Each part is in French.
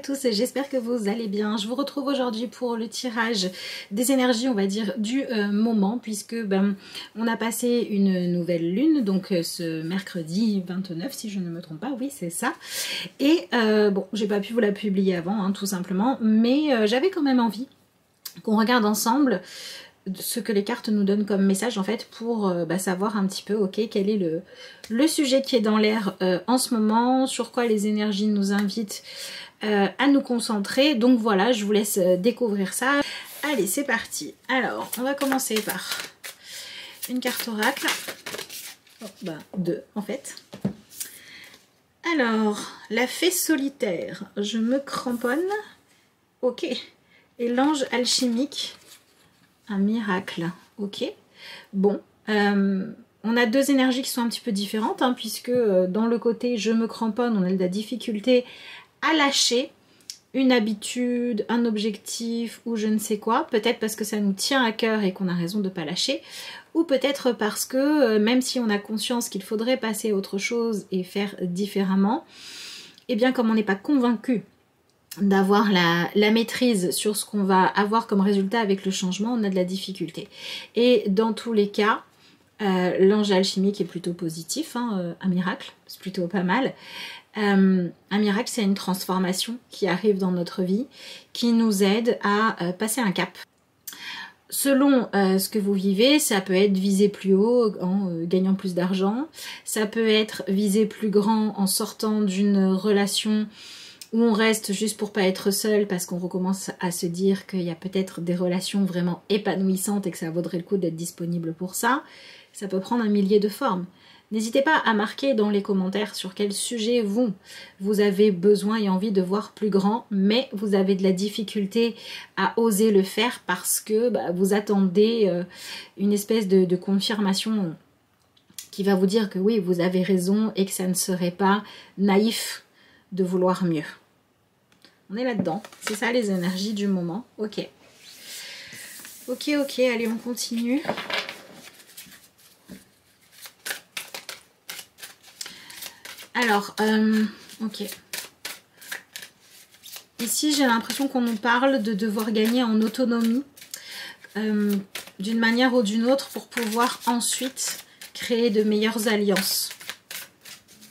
tous, j'espère que vous allez bien. Je vous retrouve aujourd'hui pour le tirage des énergies, on va dire, du moment, puisque on a passé une nouvelle lune, donc ce mercredi 29, si je ne me trompe pas, oui c'est ça. Et bon, j'ai pas pu vous la publier avant, hein, tout simplement, mais j'avais quand même envie qu'on regarde ensemble ce que les cartes nous donnent comme message en fait pour savoir un petit peu quel est le sujet qui est dans l'air en ce moment, sur quoi les énergies nous invitent à nous concentrer. Donc voilà, je vous laisse découvrir ça. Allez, c'est parti. Alors, on va commencer par une carte oracle. Oh, deux en fait. Alors, la fée solitaire, je me cramponne. Ok. Et l'ange alchimique. Un miracle, ok. Bon, on a deux énergies qui sont un petit peu différentes, hein, puisque dans le côté je me cramponne, on a de la difficulté à lâcher une habitude, un objectif ou je ne sais quoi. Peut-être parce que ça nous tient à cœur et qu'on a raison de ne pas lâcher, ou peut-être parce que même si on a conscience qu'il faudrait passer à autre chose et faire différemment, et bien comme on n'est pas convaincu d'avoir la maîtrise sur ce qu'on va avoir comme résultat avec le changement, on a de la difficulté. Et dans tous les cas, l'ange alchimique est plutôt positif, hein, un miracle, c'est plutôt pas mal. Un miracle, c'est une transformation qui arrive dans notre vie, qui nous aide à passer un cap. Selon ce que vous vivez, ça peut être viser plus haut en gagnant plus d'argent, ça peut être viser plus grand en sortant d'une relation où on reste juste pour pas être seul parce qu'on recommence à se dire qu'il y a peut-être des relations vraiment épanouissantes et que ça vaudrait le coup d'être disponible pour ça. Ça peut prendre un millier de formes. N'hésitez pas à marquer dans les commentaires sur quel sujet vous avez besoin et envie de voir plus grand, mais vous avez de la difficulté à oser le faire parce que vous attendez une espèce de confirmation qui va vous dire que oui, vous avez raison et que ça ne serait pas naïf de vouloir mieux. On est là-dedans, c'est ça les énergies du moment. Ok. Ok, allez, on continue. Alors, ok. Ici, j'ai l'impression qu'on nous parle de devoir gagner en autonomie d'une manière ou d'une autre pour pouvoir ensuite créer de meilleures alliances.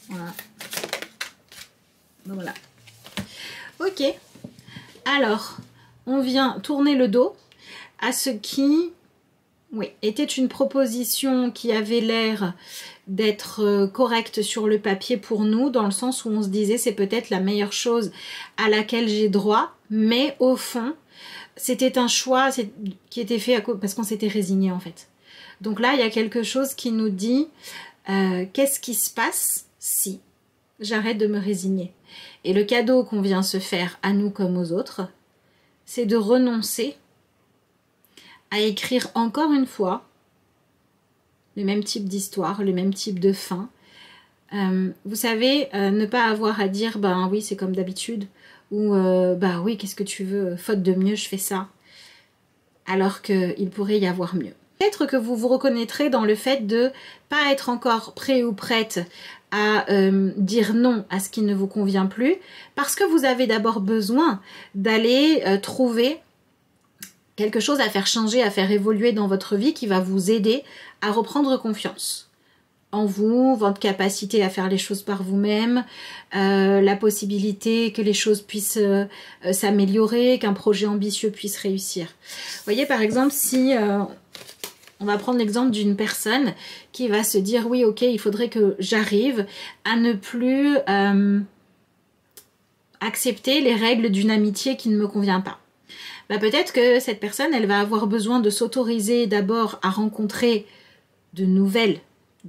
Voilà. Voilà. Ok, alors on vient tourner le dos à ce qui était une proposition qui avait l'air d'être correcte sur le papier pour nous, dans le sens où on se disait c'est peut-être la meilleure chose à laquelle j'ai droit, mais au fond c'était un choix qui était fait parce qu'on s'était résigné en fait. Donc là il y a quelque chose qui nous dit qu'est-ce qui se passe si j'arrête de me résigner. Et le cadeau qu'on vient se faire à nous comme aux autres, c'est de renoncer à écrire encore une fois le même type d'histoire, le même type de fin. Vous savez, ne pas avoir à dire oui c'est comme d'habitude ou oui qu'est-ce que tu veux, faute de mieux je fais ça, alors qu'il pourrait y avoir mieux. Peut-être que vous vous reconnaîtrez dans le fait de pas être encore prêt ou prête à dire non à ce qui ne vous convient plus, parce que vous avez d'abord besoin d'aller trouver quelque chose à faire changer, à faire évoluer dans votre vie qui va vous aider à reprendre confiance en vous, votre capacité à faire les choses par vous-même, la possibilité que les choses puissent s'améliorer, qu'un projet ambitieux puisse réussir. Vous voyez par exemple si... on va prendre l'exemple d'une personne qui va se dire oui ok il faudrait que j'arrive à ne plus accepter les règles d'une amitié qui ne me convient pas. Peut-être que cette personne elle va avoir besoin de s'autoriser d'abord à rencontrer de nouvelles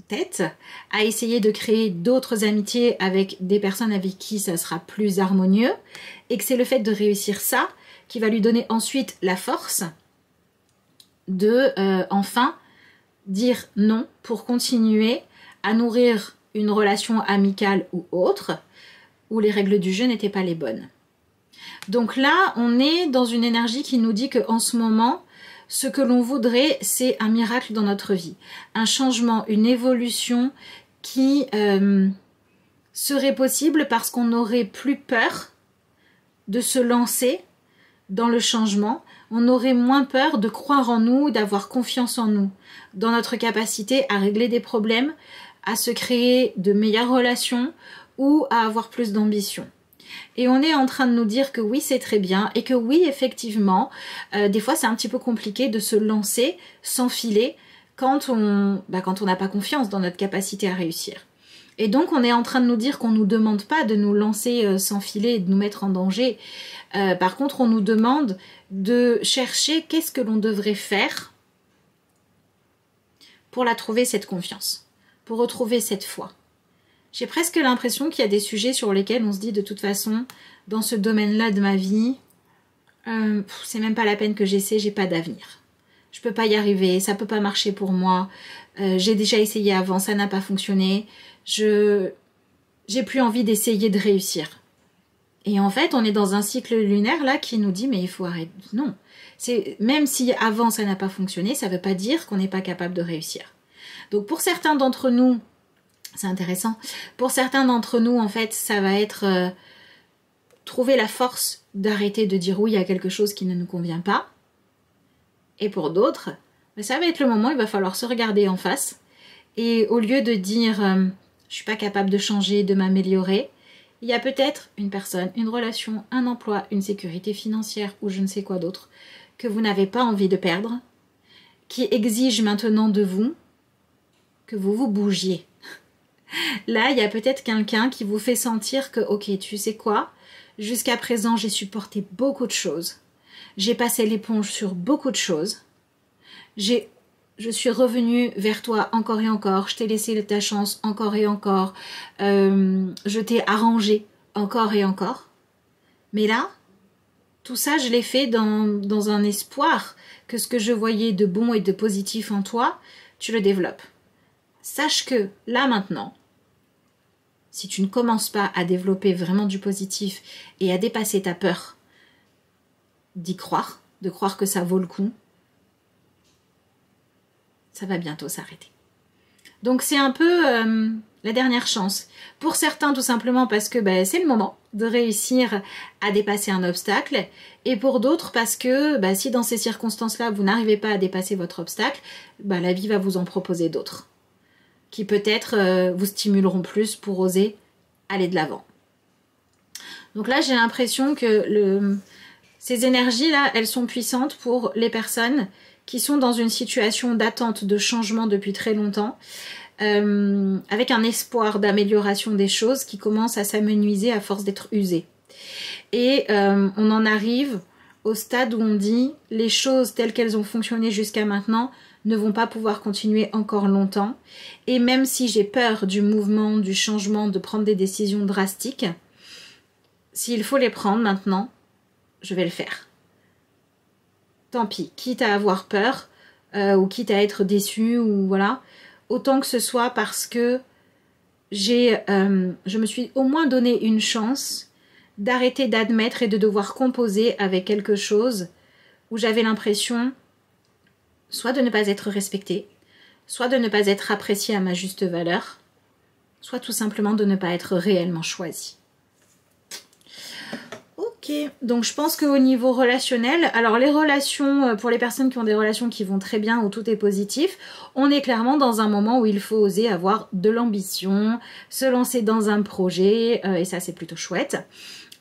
têtes, à essayer de créer d'autres amitiés avec des personnes avec qui ça sera plus harmonieux, et que c'est le fait de réussir ça qui va lui donner ensuite la force de enfin dire non pour continuer à nourrir une relation amicale ou autre où les règles du jeu n'étaient pas les bonnes. Donc là, on est dans une énergie qui nous dit qu'en ce moment, ce que l'on voudrait, c'est un miracle dans notre vie. Un changement, une évolution qui serait possible parce qu'on n'aurait plus peur de se lancer dans le changement, on aurait moins peur de croire en nous, d'avoir confiance en nous, dans notre capacité à régler des problèmes, à se créer de meilleures relations ou à avoir plus d'ambition. Et on est en train de nous dire que oui, c'est très bien et que oui, effectivement, des fois c'est un petit peu compliqué de se lancer, s'enfiler quand on n'a pas confiance dans notre capacité à réussir. Et donc on est en train de nous dire qu'on ne nous demande pas de nous lancer, s'enfiler et de nous mettre en danger. Par contre, on nous demande de chercher qu'est-ce que l'on devrait faire pour la trouver, cette confiance, pour retrouver cette foi. J'ai presque l'impression qu'il y a des sujets sur lesquels on se dit de toute façon, dans ce domaine-là de ma vie, c'est même pas la peine que j'essaie, j'ai pas d'avenir. Je peux pas y arriver, ça peut pas marcher pour moi. J'ai déjà essayé avant, ça n'a pas fonctionné. J'ai plus envie d'essayer de réussir. Et en fait, on est dans un cycle lunaire là qui nous dit mais il faut arrêter. Non, même si avant ça n'a pas fonctionné, ça veut pas dire qu'on n'est pas capable de réussir. Donc pour certains d'entre nous, c'est intéressant. Pour certains d'entre nous, en fait, ça va être trouver la force d'arrêter de dire oui à quelque chose qui ne nous convient pas. Et pour d'autres, ça va être le moment où il va falloir se regarder en face. Et au lieu de dire je suis pas capable de changer, de m'améliorer, il y a peut-être une personne, une relation, un emploi, une sécurité financière ou je ne sais quoi d'autre que vous n'avez pas envie de perdre, qui exige maintenant de vous que vous vous bougiez. Là, il y a peut-être quelqu'un qui vous fait sentir que, ok, tu sais quoi, jusqu'à présent, j'ai supporté beaucoup de choses. J'ai passé l'éponge sur beaucoup de choses. Je suis revenue vers toi encore et encore. Je t'ai laissé ta chance encore et encore. Je t'ai arrangé encore et encore. Mais là, tout ça, je l'ai fait dans un espoir que ce que je voyais de bon et de positif en toi, tu le développes. Sache que là maintenant, si tu ne commences pas à développer vraiment du positif et à dépasser ta peur d'y croire, de croire que ça vaut le coup, ça va bientôt s'arrêter. Donc c'est un peu la dernière chance. Pour certains, tout simplement parce que c'est le moment de réussir à dépasser un obstacle. Et pour d'autres, parce que si dans ces circonstances-là, vous n'arrivez pas à dépasser votre obstacle, la vie va vous en proposer d'autres, qui peut-être vous stimuleront plus pour oser aller de l'avant. Donc là, j'ai l'impression que ces énergies-là, elles sont puissantes pour les personnes qui sont dans une situation d'attente de changement depuis très longtemps, avec un espoir d'amélioration des choses qui commence à s'amenuiser à force d'être usé. Et on en arrive au stade où on dit les choses telles qu'elles ont fonctionné jusqu'à maintenant ne vont pas pouvoir continuer encore longtemps. Et même si j'ai peur du mouvement, du changement, de prendre des décisions drastiques, s'il faut les prendre maintenant, je vais le faire. Tant pis, quitte à avoir peur ou quitte à être déçu ou voilà, autant que ce soit parce que je me suis au moins donné une chance d'arrêter d'admettre et de devoir composer avec quelque chose où j'avais l'impression soit de ne pas être respectée, soit de ne pas être appréciée à ma juste valeur, soit tout simplement de ne pas être réellement choisie. Ok, donc je pense qu'au niveau relationnel, alors les relations, pour les personnes qui ont des relations qui vont très bien, où tout est positif, on est clairement dans un moment où il faut oser avoir de l'ambition, se lancer dans un projet, et ça c'est plutôt chouette.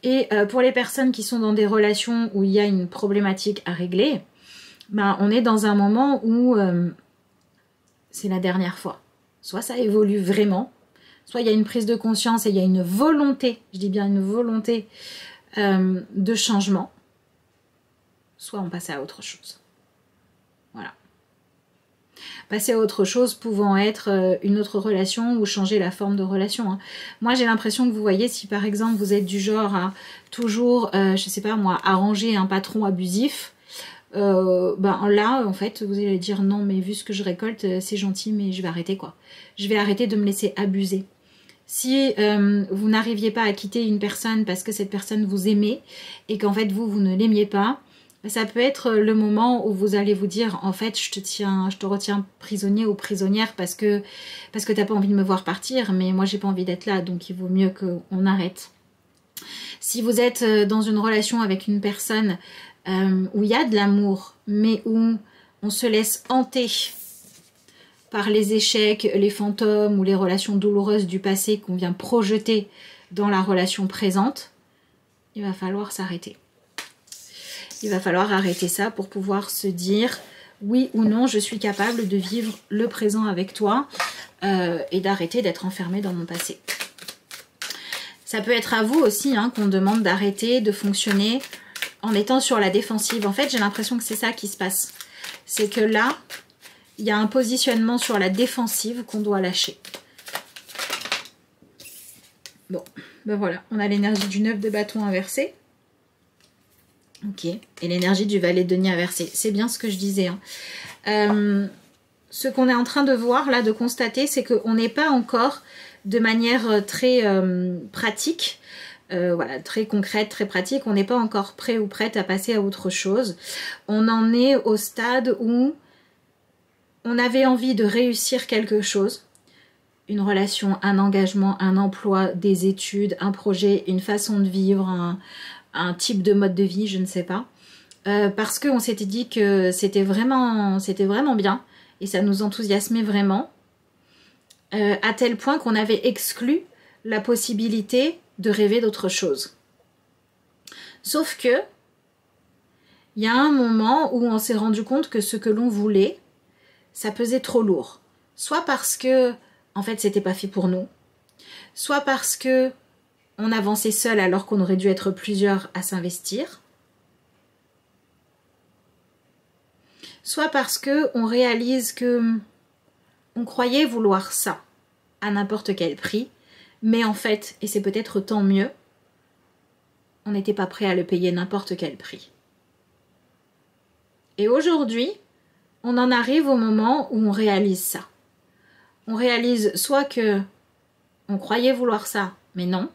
Et pour les personnes qui sont dans des relations où il y a une problématique à régler, on est dans un moment où c'est la dernière fois. Soit ça évolue vraiment, soit il y a une prise de conscience et il y a une volonté, je dis bien une volonté de changement, soit on passe à autre chose. Voilà. Passer à autre chose pouvant être une autre relation ou changer la forme de relation. Hein. Moi, j'ai l'impression que vous voyez, si par exemple vous êtes du genre à toujours, je sais pas moi, arranger un patron abusif, là, en fait, vous allez dire non, mais vu ce que je récolte, c'est gentil, mais je vais arrêter quoi. Je vais arrêter de me laisser abuser. Si vous n'arriviez pas à quitter une personne parce que cette personne vous aimait et qu'en fait vous ne l'aimiez pas, ça peut être le moment où vous allez vous dire en fait je te retiens prisonnier ou prisonnière parce que t'as pas envie de me voir partir, mais moi j'ai pas envie d'être là, donc il vaut mieux qu'on arrête. Si vous êtes dans une relation avec une personne où il y a de l'amour, mais où on se laisse hanter par les échecs, les fantômes ou les relations douloureuses du passé qu'on vient projeter dans la relation présente, il va falloir s'arrêter. Il va falloir arrêter ça pour pouvoir se dire oui ou non, je suis capable de vivre le présent avec toi et d'arrêter d'être enfermée dans mon passé. Ça peut être à vous aussi hein, qu'on demande d'arrêter de fonctionner en étant sur la défensive. En fait, j'ai l'impression que c'est ça qui se passe. C'est que là, il y a un positionnement sur la défensive qu'on doit lâcher. Bon, ben voilà, on a l'énergie du 9 de bâton inversé. Ok, et l'énergie du valet de denier inversé. C'est bien ce que je disais. Hein. Ce qu'on est en train de voir, là, de constater, c'est qu'on n'est pas encore de manière très pratique, voilà, très concrète, très pratique. On n'est pas encore prêt ou prête à passer à autre chose. On en est au stade où on avait envie de réussir quelque chose. Une relation, un engagement, un emploi, des études, un projet, une façon de vivre, un type de mode de vie, je ne sais pas. Parce qu'on s'était dit que c'était vraiment bien et ça nous enthousiasmait vraiment. À tel point qu'on avait exclu la possibilité de rêver d'autre chose. Sauf que il y a un moment où on s'est rendu compte que ce que l'on voulait, ça pesait trop lourd. Soit parce que, en fait, c'était pas fait pour nous, soit parce que on avançait seul alors qu'on aurait dû être plusieurs à s'investir, soit parce que on réalise que on croyait vouloir ça à n'importe quel prix, mais en fait, et c'est peut-être tant mieux, on n'était pas prêt à le payer n'importe quel prix. Et aujourd'hui, on en arrive au moment où on réalise ça. On réalise soit que on croyait vouloir ça, mais non.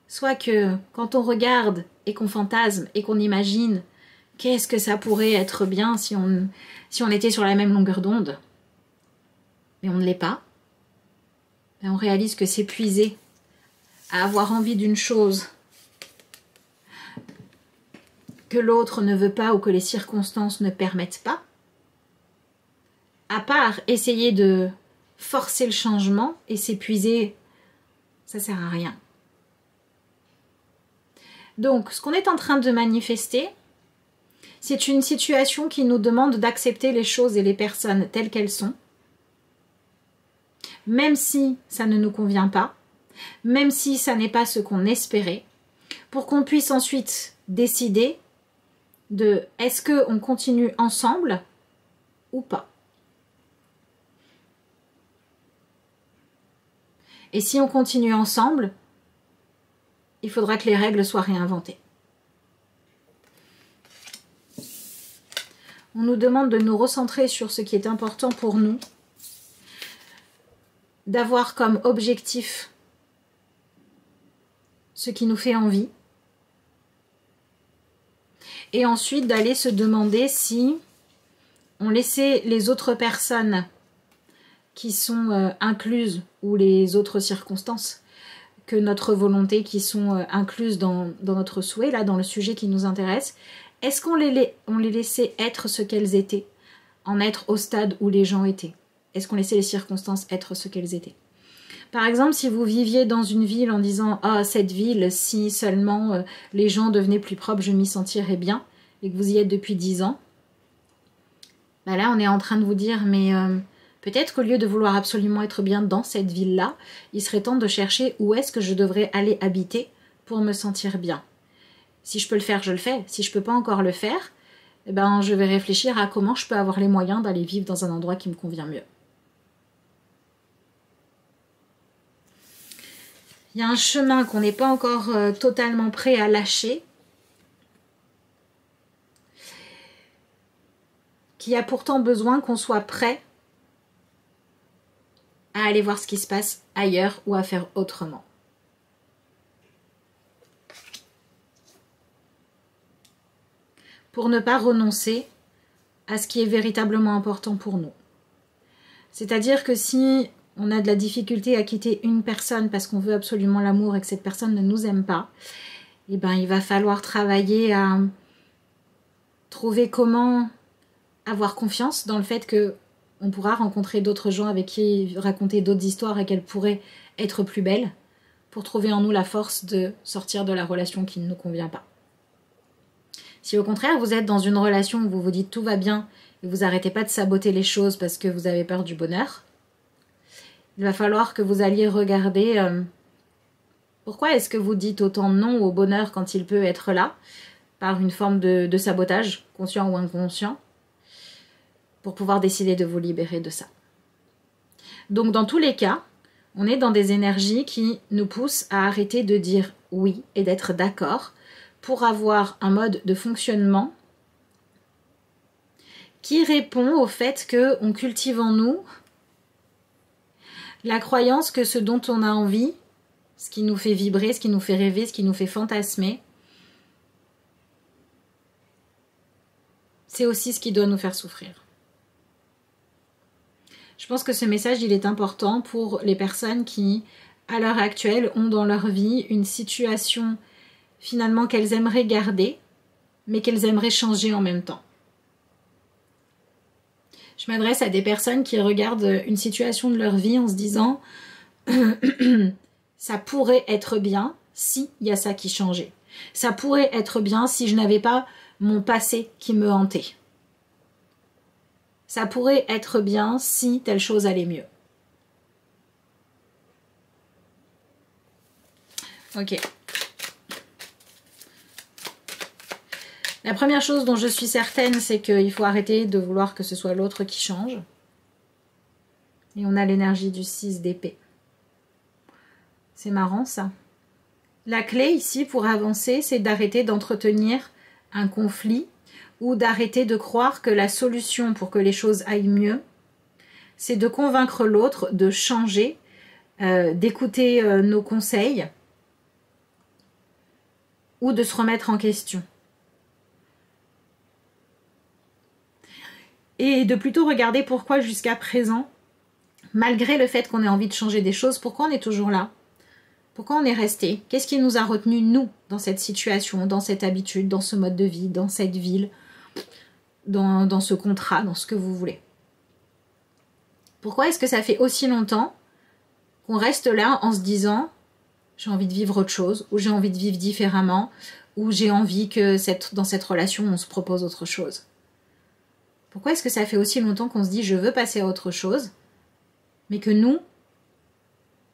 Soit que quand on regarde et qu'on fantasme et qu'on imagine qu'est-ce que ça pourrait être bien si on était sur la même longueur d'onde, mais on ne l'est pas. Et on réalise que s'épuiser à avoir envie d'une chose que l'autre ne veut pas ou que les circonstances ne permettent pas, à part essayer de forcer le changement et s'épuiser, ça sert à rien. Donc, ce qu'on est en train de manifester, c'est une situation qui nous demande d'accepter les choses et les personnes telles qu'elles sont, même si ça ne nous convient pas, même si ça n'est pas ce qu'on espérait, pour qu'on puisse ensuite décider de est-ce qu'on continue ensemble ou pas. Et si on continue ensemble, il faudra que les règles soient réinventées. On nous demande de nous recentrer sur ce qui est important pour nous, d'avoir comme objectif ce qui nous fait envie, et ensuite d'aller se demander si on laissait les autres personnes qui sont incluses, ou les autres circonstances que notre volonté qui sont incluses dans notre souhait, là, dans le sujet qui nous intéresse, est-ce qu'on les laissait être ce qu'elles étaient, en être au stade où les gens étaient? Est-ce qu'on laissait les circonstances être ce qu'elles étaient? Par exemple, si vous viviez dans une ville en disant « Ah, cette ville, si seulement les gens devenaient plus propres, je m'y sentirais bien », et que vous y êtes depuis 10 ans, bah là, on est en train de vous dire « Mais peut-être qu'au lieu de vouloir absolument être bien dans cette ville-là, il serait temps de chercher où est-ce que je devrais aller habiter pour me sentir bien. Si je peux le faire, je le fais. Si je ne peux pas encore le faire, eh ben, je vais réfléchir à comment je peux avoir les moyens d'aller vivre dans un endroit qui me convient mieux. » Il y a un chemin qu'on n'est pas encore totalement prêt à lâcher, qui a pourtant besoin qu'on soit prêt à aller voir ce qui se passe ailleurs ou à faire autrement. Pour ne pas renoncer à ce qui est véritablement important pour nous. C'est-à-dire que si on a de la difficulté à quitter une personne parce qu'on veut absolument l'amour et que cette personne ne nous aime pas, eh ben, il va falloir travailler à trouver comment avoir confiance dans le fait que on pourra rencontrer d'autres gens avec qui raconter d'autres histoires et qu'elles pourraient être plus belles pour trouver en nous la force de sortir de la relation qui ne nous convient pas. Si au contraire vous êtes dans une relation où vous vous dites tout va bien et vous n'arrêtez pas de saboter les choses parce que vous avez peur du bonheur, il va falloir que vous alliez regarder pourquoi est-ce que vous dites autant non au bonheur quand il peut être là, par une forme de sabotage, conscient ou inconscient, pour pouvoir décider de vous libérer de ça. Donc dans tous les cas, on est dans des énergies qui nous poussent à arrêter de dire oui et d'être d'accord pour avoir un mode de fonctionnement qui répond au fait qu'on cultive en nous la croyance que ce dont on a envie, ce qui nous fait vibrer, ce qui nous fait rêver, ce qui nous fait fantasmer, c'est aussi ce qui doit nous faire souffrir. Je pense que ce message, il est important pour les personnes qui, à l'heure actuelle, ont dans leur vie une situation finalement qu'elles aimeraient garder, mais qu'elles aimeraient changer en même temps. Je m'adresse à des personnes qui regardent une situation de leur vie en se disant « ça pourrait être bien s'il y a ça qui changeait. Ça pourrait être bien si je n'avais pas mon passé qui me hantait. Ça pourrait être bien si telle chose allait mieux. » Ok. La première chose dont je suis certaine, c'est qu'il faut arrêter de vouloir que ce soit l'autre qui change. Et on a l'énergie du 6 d'épée. C'est marrant ça. La clé ici pour avancer, c'est d'arrêter d'entretenir un conflit ou d'arrêter de croire que la solution pour que les choses aillent mieux, c'est de convaincre l'autre de changer, d'écouter nos conseils ou de se remettre en question. Et de plutôt regarder pourquoi jusqu'à présent, malgré le fait qu'on ait envie de changer des choses, pourquoi on est toujours là? Pourquoi on est resté? Qu'est-ce qui nous a retenus, nous, dans cette situation, dans cette habitude, dans ce mode de vie, dans cette ville, dans ce contrat, dans ce que vous voulez? Pourquoi est-ce que ça fait aussi longtemps qu'on reste là en se disant « j'ai envie de vivre autre chose » ou « j'ai envie de vivre différemment » ou « j'ai envie que dans cette relation, on se propose autre chose » ? Pourquoi est-ce que ça fait aussi longtemps qu'on se dit « je veux passer à autre chose » mais que nous,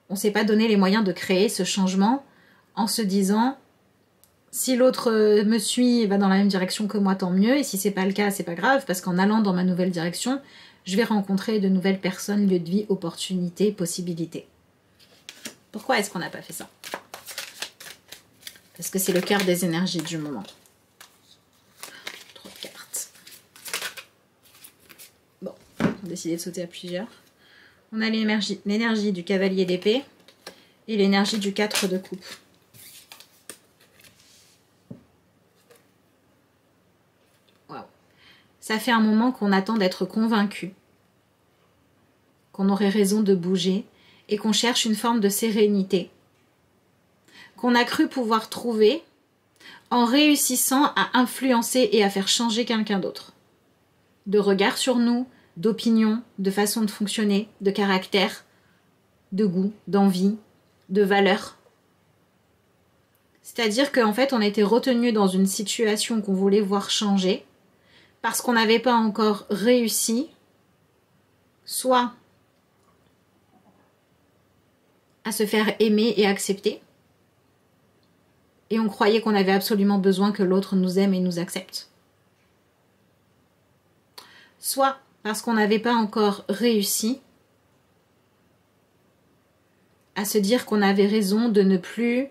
on ne s'est pas donné les moyens de créer ce changement en se disant si l'autre me suit et va dans la même direction que moi, tant mieux, et si c'est pas le cas, c'est pas grave, parce qu'en allant dans ma nouvelle direction, je vais rencontrer de nouvelles personnes, lieux de vie, opportunités, possibilités. Pourquoi est-ce qu'on n'a pas fait ça? Parce que c'est le cœur des énergies du moment. Trop de cartes. Bon, on a décidé de sauter à plusieurs. On a l'énergie du cavalier d'épée et l'énergie du 4 de coupe. Waouh. Ça fait un moment qu'on attend d'être convaincu, qu'on aurait raison de bouger et qu'on cherche une forme de sérénité, qu'on a cru pouvoir trouver en réussissant à influencer et à faire changer quelqu'un d'autre. De regard sur nous, d'opinion, de façon de fonctionner, de caractère, de goût, d'envie, de valeur. C'est-à-dire qu'en fait, on a été retenu dans une situation qu'on voulait voir changer parce qu'on n'avait pas encore réussi soit à se faire aimer et accepter, et on croyait qu'on avait absolument besoin que l'autre nous aime et nous accepte. Soit parce qu'on n'avait pas encore réussi à se dire qu'on avait raison de ne plus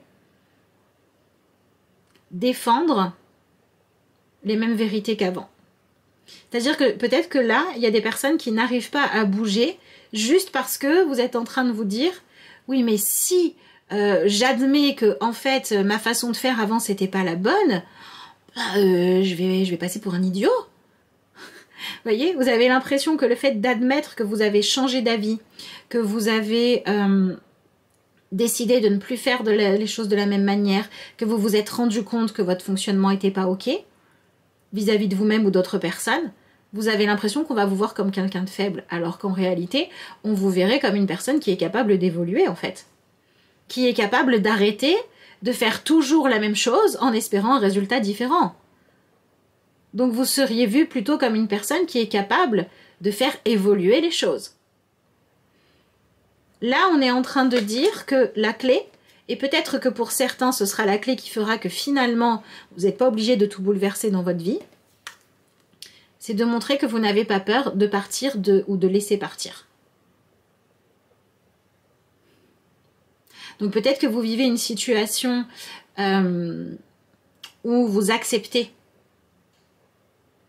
défendre les mêmes vérités qu'avant. C'est-à-dire que peut-être que là, il y a des personnes qui n'arrivent pas à bouger juste parce que vous êtes en train de vous dire « Oui, mais si j'admets que en fait ma façon de faire avant c'était pas la bonne, je vais passer pour un idiot. » Vous voyez, vous avez l'impression que le fait d'admettre que vous avez changé d'avis, que vous avez décidé de ne plus faire les choses de la même manière, que vous vous êtes rendu compte que votre fonctionnement n'était pas OK vis-à-vis de vous-même ou d'autres personnes, vous avez l'impression qu'on va vous voir comme quelqu'un de faible, alors qu'en réalité, on vous verrait comme une personne qui est capable d'évoluer en fait, qui est capable d'arrêter de faire toujours la même chose en espérant un résultat différent. Donc vous seriez vu plutôt comme une personne qui est capable de faire évoluer les choses. Là, on est en train de dire que la clé, et peut-être que pour certains, ce sera la clé qui fera que finalement, vous n'êtes pas obligé de tout bouleverser dans votre vie, c'est de montrer que vous n'avez pas peur de partir ou de laisser partir. Donc peut-être que vous vivez une situation où vous acceptez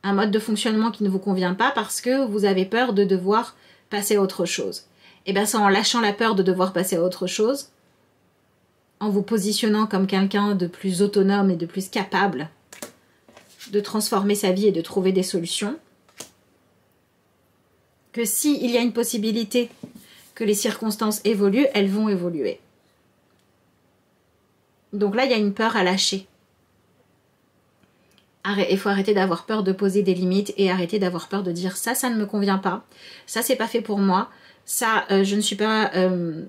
un mode de fonctionnement qui ne vous convient pas parce que vous avez peur de devoir passer à autre chose. Et bien c'est en lâchant la peur de devoir passer à autre chose, en vous positionnant comme quelqu'un de plus autonome et de plus capable de transformer sa vie et de trouver des solutions, que s'il y a une possibilité que les circonstances évoluent, elles vont évoluer. Donc là, il y a une peur à lâcher. Il faut arrêter d'avoir peur de poser des limites et arrêter d'avoir peur de dire ça ne me convient pas, ça c'est pas fait pour moi, ça je ne suis pas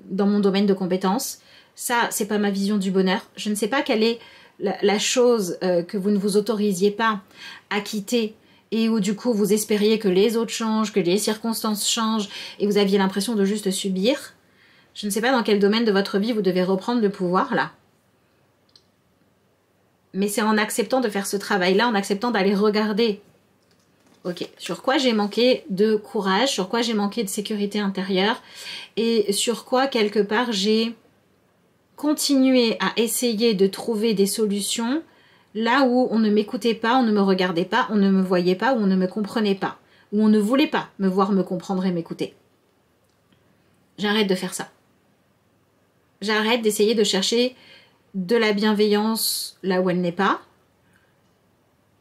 dans mon domaine de compétences, ça c'est pas ma vision du bonheur. Je ne sais pas quelle est la chose que vous ne vous autorisiez pas à quitter et où du coup vous espériez que les autres changent, que les circonstances changent et vous aviez l'impression de juste subir. Je ne sais pas dans quel domaine de votre vie vous devez reprendre le pouvoir là. Mais c'est en acceptant de faire ce travail-là, en acceptant d'aller regarder, ok, sur quoi j'ai manqué de courage, sur quoi j'ai manqué de sécurité intérieure et sur quoi, quelque part, j'ai continué à essayer de trouver des solutions là où on ne m'écoutait pas, on ne me regardait pas, on ne me voyait pas, où on ne me comprenait pas, où on ne voulait pas me voir, me comprendre et m'écouter. J'arrête de faire ça. J'arrête d'essayer de chercher de la bienveillance là où elle n'est pas.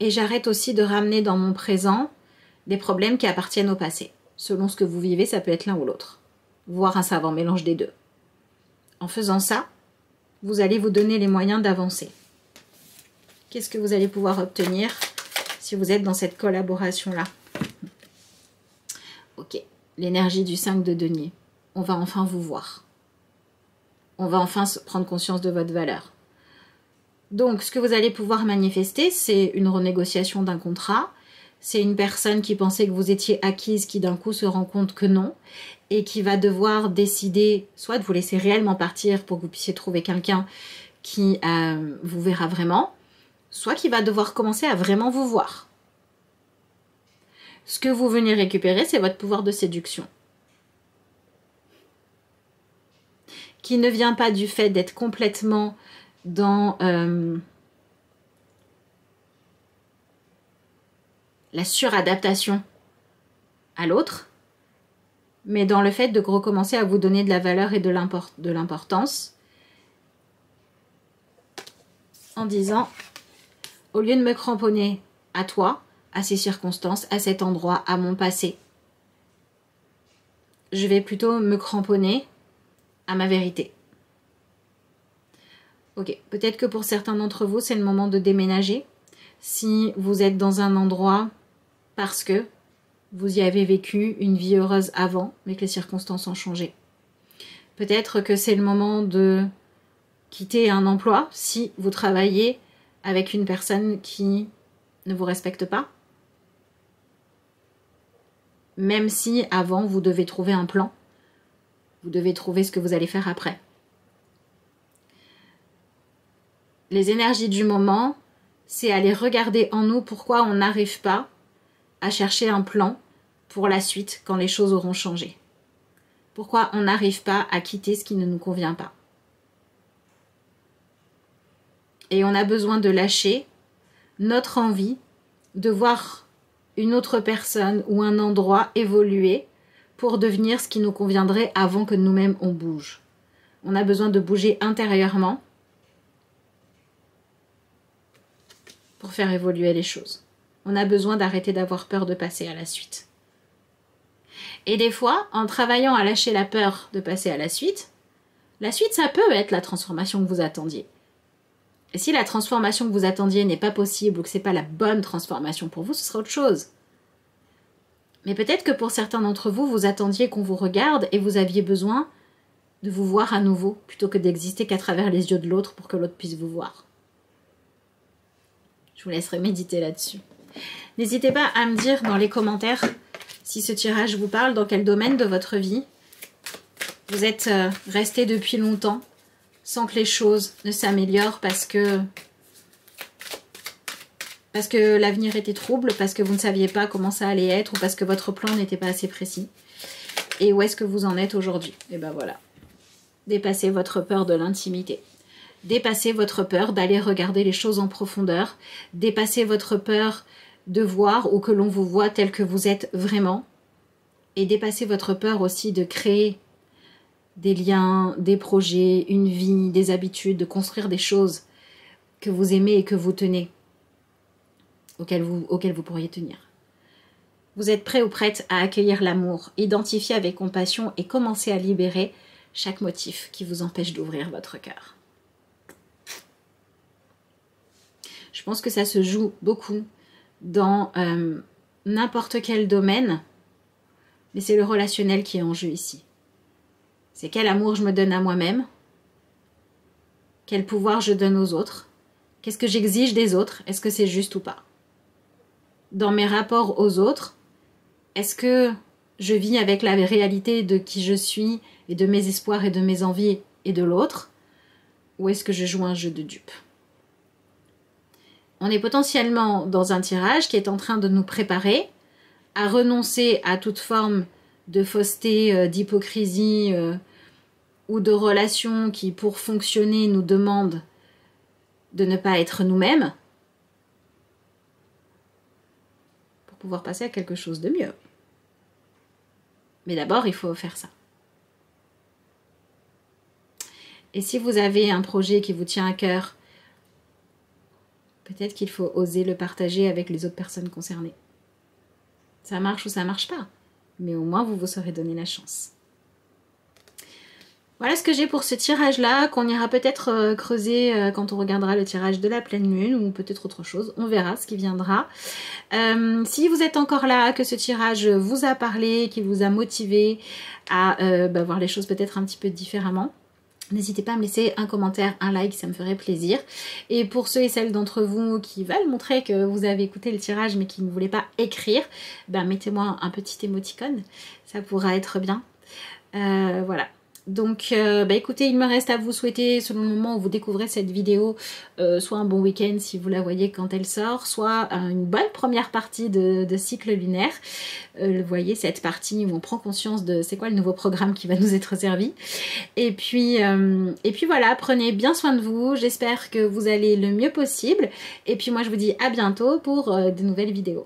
Et j'arrête aussi de ramener dans mon présent des problèmes qui appartiennent au passé. Selon ce que vous vivez, ça peut être l'un ou l'autre. Voire un savant mélange des deux. En faisant ça, vous allez vous donner les moyens d'avancer. Qu'est-ce que vous allez pouvoir obtenir si vous êtes dans cette collaboration-là? Ok, l'énergie du 5 de denier. On va enfin vous voir. On va enfin prendre conscience de votre valeur. Donc, ce que vous allez pouvoir manifester, c'est une renégociation d'un contrat. C'est une personne qui pensait que vous étiez acquise, qui d'un coup se rend compte que non, et qui va devoir décider soit de vous laisser réellement partir pour que vous puissiez trouver quelqu'un qui vous verra vraiment, soit qui va devoir commencer à vraiment vous voir. Ce que vous venez récupérer, c'est votre pouvoir de séduction. Qui ne vient pas du fait d'être complètement dans la suradaptation à l'autre, mais dans le fait de recommencer à vous donner de la valeur et de l'importance en disant, au lieu de me cramponner à toi, à ces circonstances, à cet endroit, à mon passé, je vais plutôt me cramponner à ma vérité. Ok, peut-être que pour certains d'entre vous, c'est le moment de déménager. Si vous êtes dans un endroit parce que vous y avez vécu une vie heureuse avant, mais que les circonstances ont changé. Peut-être que c'est le moment de quitter un emploi si vous travaillez avec une personne qui ne vous respecte pas. Même si avant, vous devez trouver un plan. Vous devez trouver ce que vous allez faire après. Les énergies du moment, c'est aller regarder en nous pourquoi on n'arrive pas à chercher un plan pour la suite quand les choses auront changé. Pourquoi on n'arrive pas à quitter ce qui ne nous convient pas. Et on a besoin de lâcher notre envie de voir une autre personne ou un endroit évoluer pour devenir ce qui nous conviendrait avant que nous-mêmes on bouge. On a besoin de bouger intérieurement pour faire évoluer les choses. On a besoin d'arrêter d'avoir peur de passer à la suite. Et des fois, en travaillant à lâcher la peur de passer à la suite, La suite, ça peut être la transformation que vous attendiez. Et si la transformation que vous attendiez n'est pas possible ou que ce n'est pas la bonne transformation pour vous, ce sera autre chose. Mais peut-être que pour certains d'entre vous, vous attendiez qu'on vous regarde et vous aviez besoin de vous voir à nouveau, plutôt que d'exister qu'à travers les yeux de l'autre pour que l'autre puisse vous voir. Je vous laisserai méditer là-dessus. N'hésitez pas à me dire dans les commentaires si ce tirage vous parle, dans quel domaine de votre vie vous êtes resté depuis longtemps sans que les choses ne s'améliorent parce que l'avenir était trouble, parce que vous ne saviez pas comment ça allait être ou parce que votre plan n'était pas assez précis. Et où est-ce que vous en êtes aujourd'hui? Et ben voilà. Dépassez votre peur de l'intimité. Dépassez votre peur d'aller regarder les choses en profondeur. Dépassez votre peur de voir ou que l'on vous voit tel que vous êtes vraiment. Et dépassez votre peur aussi de créer des liens, des projets, une vie, des habitudes, de construire des choses que vous aimez et que vous tenez, auxquelles vous pourriez tenir. Vous êtes prêt ou prête à accueillir l'amour, identifier avec compassion et commencer à libérer chaque motif qui vous empêche d'ouvrir votre cœur. Je pense que ça se joue beaucoup dans n'importe quel domaine, mais c'est le relationnel qui est en jeu ici. C'est quel amour je me donne à moi-même, quel pouvoir je donne aux autres, qu'est-ce que j'exige des autres, est-ce que c'est juste ou pas. Dans mes rapports aux autres, est-ce que je vis avec la réalité de qui je suis et de mes espoirs et de mes envies et de l'autre, ou est-ce que je joue un jeu de dupe? On est potentiellement dans un tirage qui est en train de nous préparer à renoncer à toute forme de fausseté, d'hypocrisie ou de relation qui, pour fonctionner, nous demande de ne pas être nous-mêmes pour pouvoir passer à quelque chose de mieux. Mais d'abord, il faut faire ça. Et si vous avez un projet qui vous tient à cœur, peut-être qu'il faut oser le partager avec les autres personnes concernées. Ça marche ou ça marche pas, mais au moins vous vous serez donné la chance. Voilà ce que j'ai pour ce tirage-là, qu'on ira peut-être creuser quand on regardera le tirage de la pleine lune ou peut-être autre chose. On verra ce qui viendra. Si vous êtes encore là, que ce tirage vous a parlé, qui vous a motivé à voir les choses peut-être un petit peu différemment, n'hésitez pas à me laisser un commentaire, un like, ça me ferait plaisir. Et pour ceux et celles d'entre vous qui veulent montrer que vous avez écouté le tirage mais qui ne voulaient pas écrire, mettez-moi un petit émoticône, ça pourra être bien. Voilà. Donc écoutez, il me reste à vous souhaiter, selon le moment où vous découvrez cette vidéo, soit un bon week-end si vous la voyez quand elle sort, soit une bonne première partie de cycle lunaire. Vous voyez, cette partie où on prend conscience de c'est quoi le nouveau programme qui va nous être servi. Et puis voilà, prenez bien soin de vous, j'espère que vous allez le mieux possible. Et puis moi je vous dis à bientôt pour de nouvelles vidéos.